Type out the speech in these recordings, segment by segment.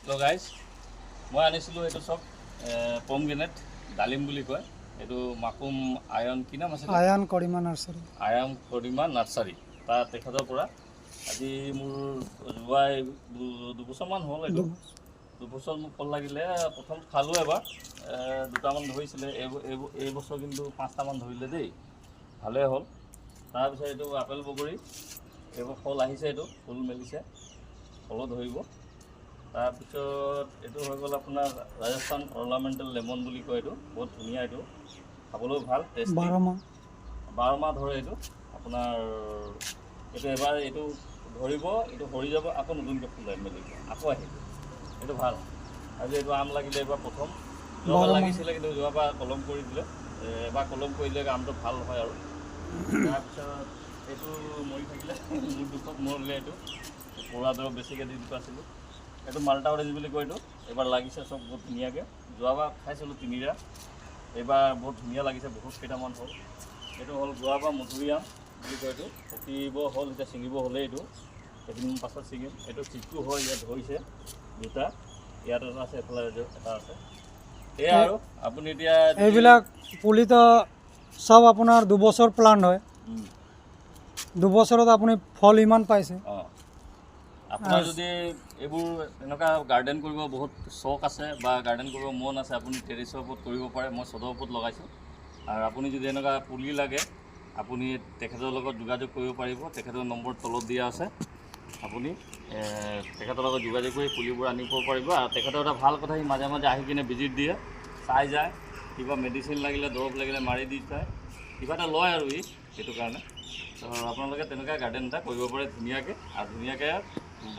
তো গাইজ মই আনিছিলোঁ এইটো চব পমগ্ৰেনেট ডালিম বুলি কয়। এইটো মাকুম আয়ন কি নাম আছে? আয়ন কৰিমা নাৰ্চাৰী। আয়ন কৰিমা নাৰ্চাৰী তাৰ তেখেতৰ পৰা আজি মোৰ যোৱা দুবছৰমান হ'ল। এইটো দুবছৰ মোক ফল লাগিলে। প্ৰথম খালোঁ এবাৰ, দুটামান ধৰিছিলে। এই বছৰ কিন্তু 5টামান ধৰিলে দেই, ভালেই হ'ল। তাৰপিছত এইটো আপেল বগৰী, এইবোৰ ফল আহিছে, এইটো ফুল মেলিছে, ফলো ধৰিব। তাৰপিছত এইটো হৈ গ'ল আপোনাৰ ৰাজস্থান অৰ্নামেণ্টেল লেমন বুলি কয়। এইটো বহুত ধুনীয়া, এইটো খাবলৈও ভাল, টেষ্টি, 12 মাহ ধৰে এইটো আপোনাৰ। এইটো এবাৰ এইটো ধৰিব, এইটো সৰি যাব, আকৌ নতুনকৈ ফুল মেলিব, আকৌ আহিব। এইটো ভাল। আজি এইটো আম লাগিলে এইবাৰ প্ৰথম, যোৱাবাৰ লাগিছিলে কিন্তু যোৱাবাৰ কলম কৰি দিলে। এবাৰ কলম কৰিলে আমটো ভাল হয় আৰু। তাৰপিছত এইটো মৰি থাকিলে, মোৰ দুখত মৰিলে। এইটো পৰুৱা দৰৱ বেছিকৈ দি পাইছিলোঁ। এইটো মাল্টা অৰেঞ্জ বুলি কয়। এইটো এইবাৰ লাগিছে চব বহুত ধুনীয়াকৈ। যোৱাবাৰ খাইছিলোঁ 3টা, এইবাৰ বহুত ধুনীয়া লাগিছে, বহুত কেইটামান হ'ল। এইটো হ'ল যোৱাবাৰ মধুৰিআম বুলি কয়। এইটো পকিব হ'ল, এতিয়া ছিঙিব হ'লেই। এইটো কেইদিনমান পাছত ছিঙিম। এইটো চিকু হয়, ইয়াত ধৰিছে 2টা, ইয়াত এটা আছে, এফালে এটা আছে। সেয়া আৰু আপুনি এতিয়া এইবিলাক পুলিটো চব আপোনাৰ 2 বছৰ প্লান্ট হয়। 2 বছৰত আপুনি ফল ইমান পাইছে। আপোনাৰ যদি এইবোৰ এনেকুৱা গাৰ্ডেন কৰিব বহুত চখ আছে বা গাৰ্ডেন কৰিব মন আছে, আপুনি টেৰেছৰ ওপৰত কৰিব পাৰে। মই চদৰ ওপৰত লগাইছোঁ। আৰু আপুনি যদি এনেকুৱা পুলি লাগে, আপুনি তেখেতৰ লগত যোগাযোগ কৰিব পাৰিব। তেখেতৰ নম্বৰ তলত দিয়া আছে। আপুনি তেখেতৰ লগত যোগাযোগ কৰি পুলিবোৰ আনিব পাৰিব। আৰু তেখেতৰ এটা ভাল কথা, সি মাজে মাজে আহি কিনে ভিজিট দিয়ে, চাই যায়, কিবা মেডিচিন লাগিলে, দৰৱ লাগিলে মাৰি দি যায়, কিবা এটা লয় আৰু সেইটো কাৰণে। তো আপোনালোকে তেনেকুৱা গাৰ্ডেন এটা কৰিব পাৰে ধুনীয়াকৈ, আৰু ধুনীয়াকৈ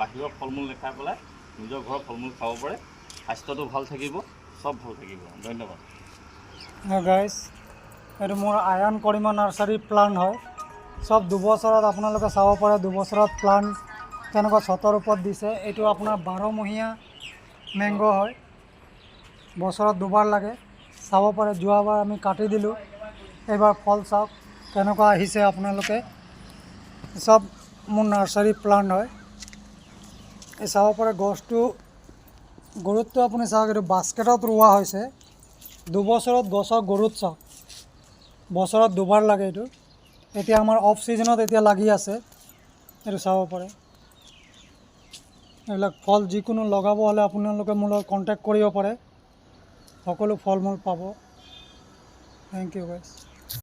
বাহিৰৰ ফল মূল নেখাই পেলাই নিজৰ ঘৰৰ ফল মূল খাব পাৰে। স্বাস্থ্যটো ভাল থাকিব, চব ভাল থাকিব। ধন্যবাদ। গাইজ, এইটো মোৰ আয়ন কৰিমা নাৰ্চাৰী প্লান্ট হয়। চব 2 বছৰত আপোনালোকে চাব পাৰে। 2 বছৰত প্লান্ট তেনেকুৱা ছটৰ ওপৰত দিছে। এইটো আপোনাৰ 12মহীয়া মেংগ' হয়, বছৰত 2বাৰ লাগে, চাব পাৰে। যোৱাবাৰ আমি কাটি দিলোঁ, এইবাৰ ফল চাওক কেনেকুৱা আহিছে। আপোনালোকে চব মোৰ নাৰ্চাৰী প্লান্ট হয়। এই চাব পাৰে গছটো, গুৰুত্ব আপুনি চাওক। এইটো বাস্কেটত ৰোৱা হৈছে। 2 বছৰত গছৰ গুৰুত্ব চাওক, বছৰত 2বাৰ লাগে এইটো। এতিয়া আমাৰ অফ ছিজনত এতিয়া লাগি আছে, এইটো চাব পাৰে। এইবিলাক ফল যিকোনো লগাব হ'লে আপোনালোকে মোৰ লগত কণ্টেক্ট কৰিব পাৰে, সকলো ফল মূল পাব। Thank you guys.